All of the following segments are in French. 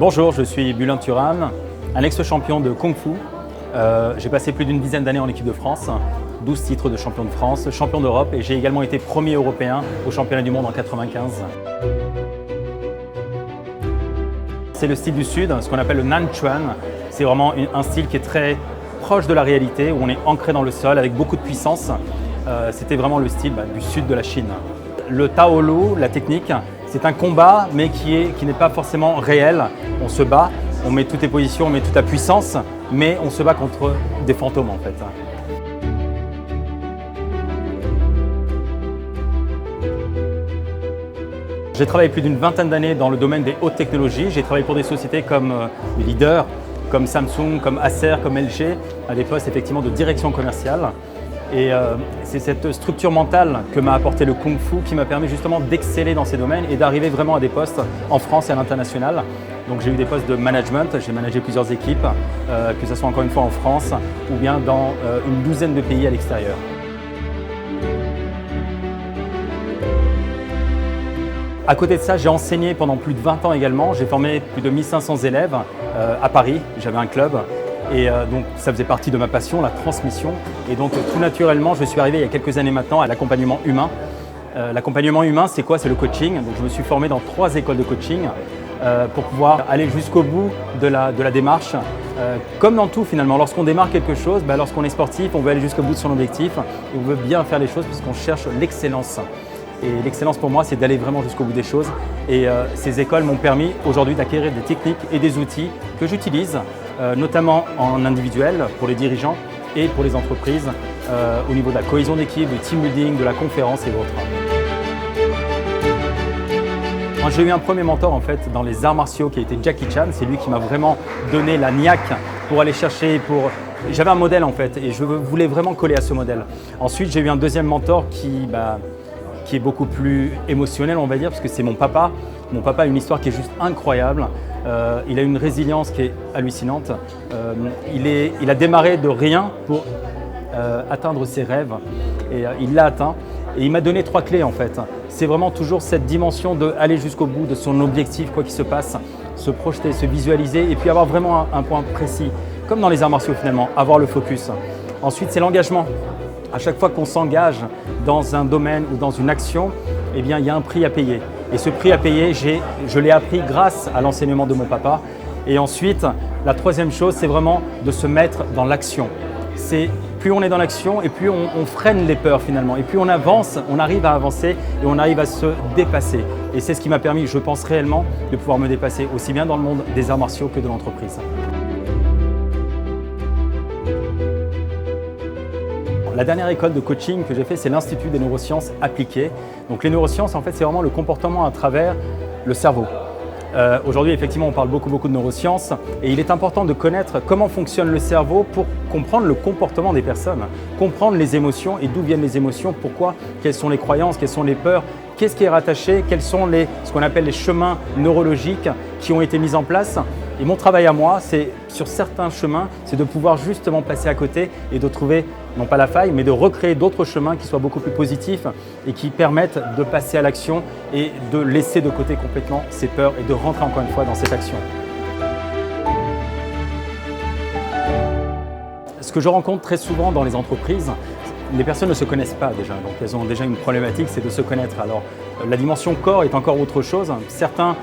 Bonjour, je suis Bulin Thuram, un ex-champion de Kung Fu. J'ai passé plus d'une dizaine d'années en équipe de France, 12 titres de champion de France, champion d'Europe et j'ai également été premier européen au championnat du monde en 95. C'est le style du Sud, ce qu'on appelle le Nan Chuan. C'est vraiment un style qui est très proche de la réalité, où on est ancré dans le sol avec beaucoup de puissance. C'était vraiment le style du sud de la Chine. Le Tao Lu, la technique, c'est un combat mais qui n'est pas forcément réel. On se bat, on met toutes les positions, on met toute la puissance, mais on se bat contre des fantômes en fait. J'ai travaillé plus d'une vingtaine d'années dans le domaine des hautes technologies. J'ai travaillé pour des sociétés comme des leaders, comme Samsung, comme Acer, comme LG, à des postes effectivement de direction commerciale. Et c'est cette structure mentale que m'a apporté le Kung Fu qui m'a permis justement d'exceller dans ces domaines et d'arriver vraiment à des postes en France et à l'international. Donc j'ai eu des postes de management, j'ai managé plusieurs équipes, que ce soit encore une fois en France ou bien dans une douzaine de pays à l'extérieur. À côté de ça, j'ai enseigné pendant plus de 20 ans également. J'ai formé plus de 1500 élèves à Paris. J'avais un club et donc ça faisait partie de ma passion, la transmission. Et donc tout naturellement, je suis arrivé il y a quelques années maintenant à l'accompagnement humain. L'accompagnement humain, c'est quoi? C'est le coaching. Donc je me suis formé dans 3 écoles de coaching pour pouvoir aller jusqu'au bout de la démarche. Comme dans tout finalement, lorsqu'on démarre quelque chose, lorsqu'on est sportif, on veut aller jusqu'au bout de son objectif et on veut bien faire les choses puisqu'on cherche l'excellence. Et l'excellence pour moi, c'est d'aller vraiment jusqu'au bout des choses. Et ces écoles m'ont permis aujourd'hui d'acquérir des techniques et des outils que j'utilise, notamment en individuel pour les dirigeants et pour les entreprises, au niveau de la cohésion d'équipe, du team building, de la conférence et autres. Moi, j'ai eu un premier mentor en fait dans les arts martiaux qui a été Jackie Chan. C'est lui qui m'a vraiment donné la niaque pour aller chercher, J'avais un modèle en fait et je voulais vraiment coller à ce modèle. Ensuite, j'ai eu un deuxième mentor qui est beaucoup plus émotionnel, on va dire, parce que c'est mon papa. Mon papa a une histoire qui est juste incroyable. Il a une résilience qui est hallucinante. Il a démarré de rien pour atteindre ses rêves et il l'a atteint. Et il m'a donné 3 clés en fait. C'est vraiment toujours cette dimension d'aller jusqu'au bout de son objectif, quoi qu'il se passe, se projeter, se visualiser et puis avoir vraiment un point précis, comme dans les arts martiaux finalement, avoir le focus. Ensuite, c'est l'engagement. À chaque fois qu'on s'engage dans un domaine ou dans une action, eh bien, il y a un prix à payer. Et ce prix à payer, je l'ai appris grâce à l'enseignement de mon papa. Et ensuite, la troisième chose, c'est vraiment de se mettre dans l'action. Plus on est dans l'action et plus on freine les peurs finalement. Et plus on avance, on arrive à avancer et on arrive à se dépasser. Et c'est ce qui m'a permis, je pense réellement, de pouvoir me dépasser aussi bien dans le monde des arts martiaux que de l'entreprise. La dernière école de coaching que j'ai fait, c'est l'Institut des neurosciences appliquées. Donc les neurosciences, en fait, c'est vraiment le comportement à travers le cerveau. Aujourd'hui, effectivement, on parle beaucoup de neurosciences et il est important de connaître comment fonctionne le cerveau pour comprendre le comportement des personnes, comprendre les émotions et d'où viennent les émotions, pourquoi, quelles sont les croyances, quelles sont les peurs, qu'est-ce qui est rattaché, quels sont ce qu'on appelle les chemins neurologiques qui ont été mis en place. Et mon travail à moi, c'est sur certains chemins, c'est de pouvoir justement passer à côté et de trouver, non pas la faille, mais de recréer d'autres chemins qui soient beaucoup plus positifs et qui permettent de passer à l'action et de laisser de côté complètement ces peurs et de rentrer encore une fois dans cette action. Ce que je rencontre très souvent dans les entreprises, les personnes ne se connaissent pas déjà, donc elles ont déjà une problématique, c'est de se connaître. Alors la dimension corps est encore autre chose. Certains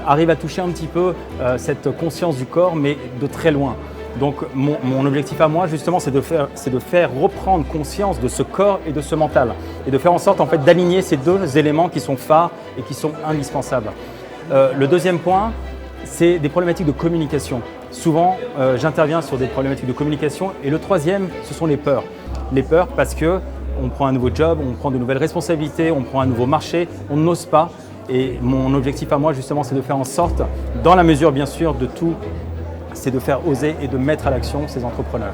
arrivent à toucher un petit peu cette conscience du corps, mais de très loin. Donc mon objectif à moi, justement, c'est de faire reprendre conscience de ce corps et de ce mental, et de faire en sorte en fait d'aligner ces 2 éléments qui sont phares et qui sont indispensables. Le deuxième point, c'est des problématiques de communication. Souvent, j'interviens sur des problématiques de communication. Et le troisième, ce sont les peurs. Les peurs parce qu'on prend un nouveau job, on prend de nouvelles responsabilités, on prend un nouveau marché, on n'ose pas. Et mon objectif à moi, justement, c'est de faire en sorte, dans la mesure bien sûr de tout, c'est de faire oser et de mettre à l'action ces entrepreneurs.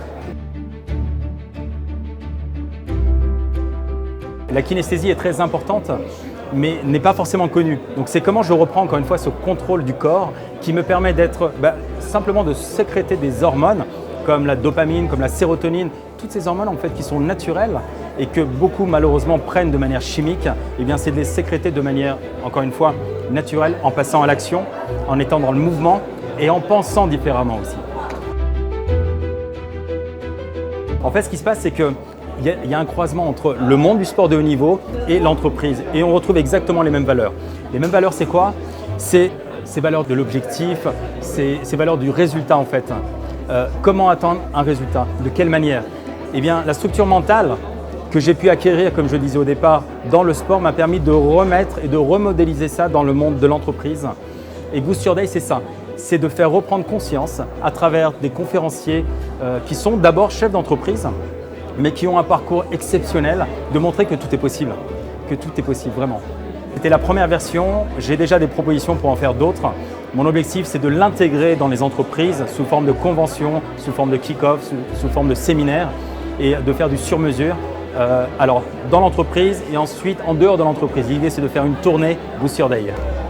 La kinesthésie est très importante, mais n'est pas forcément connue. Donc c'est comment je reprends encore une fois ce contrôle du corps qui me permet d'être simplement de sécréter des hormones comme la dopamine, comme la sérotonine, toutes ces hormones en fait qui sont naturelles et que beaucoup malheureusement prennent de manière chimique, eh bien c'est de les sécréter de manière, encore une fois, naturelle, en passant à l'action, en étant dans le mouvement et en pensant différemment aussi. En fait, ce qui se passe, c'est qu'il y a un croisement entre le monde du sport de haut niveau et l'entreprise. Et on retrouve exactement les mêmes valeurs. Les mêmes valeurs, c'est quoi? C'est ces valeurs de l'objectif, ces valeurs du résultat en fait. Comment atteindre un résultat? De quelle manière? Eh bien, la structure mentale que j'ai pu acquérir, comme je le disais au départ, dans le sport m'a permis de remettre et de remodéliser ça dans le monde de l'entreprise. Et Boost Your Day, c'est ça. C'est de faire reprendre conscience à travers des conférenciers qui sont d'abord chefs d'entreprise, mais qui ont un parcours exceptionnel, de montrer que tout est possible, vraiment. C'était la première version, j'ai déjà des propositions pour en faire d'autres. Mon objectif, c'est de l'intégrer dans les entreprises sous forme de convention, sous forme de kick-off, sous forme de séminaire et de faire du sur-mesure. Alors, dans l'entreprise et ensuite en dehors de l'entreprise. L'idée, c'est de faire une tournée Boost Your Day.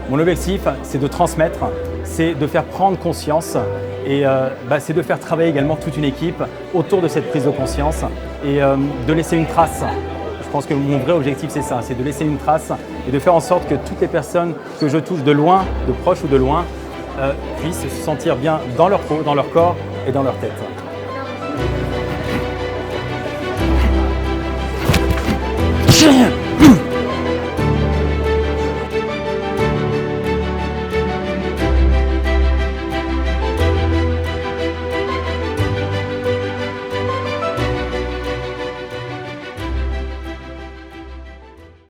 Mon objectif, c'est de transmettre, c'est de faire prendre conscience et c'est de faire travailler également toute une équipe autour de cette prise de conscience et de laisser une trace. Je pense que mon vrai objectif, c'est ça, c'est de laisser une trace et de faire en sorte que toutes les personnes que je touche de loin, de proche ou de loin, puissent se sentir bien dans leur peau, dans leur corps et dans leur tête. Yeah.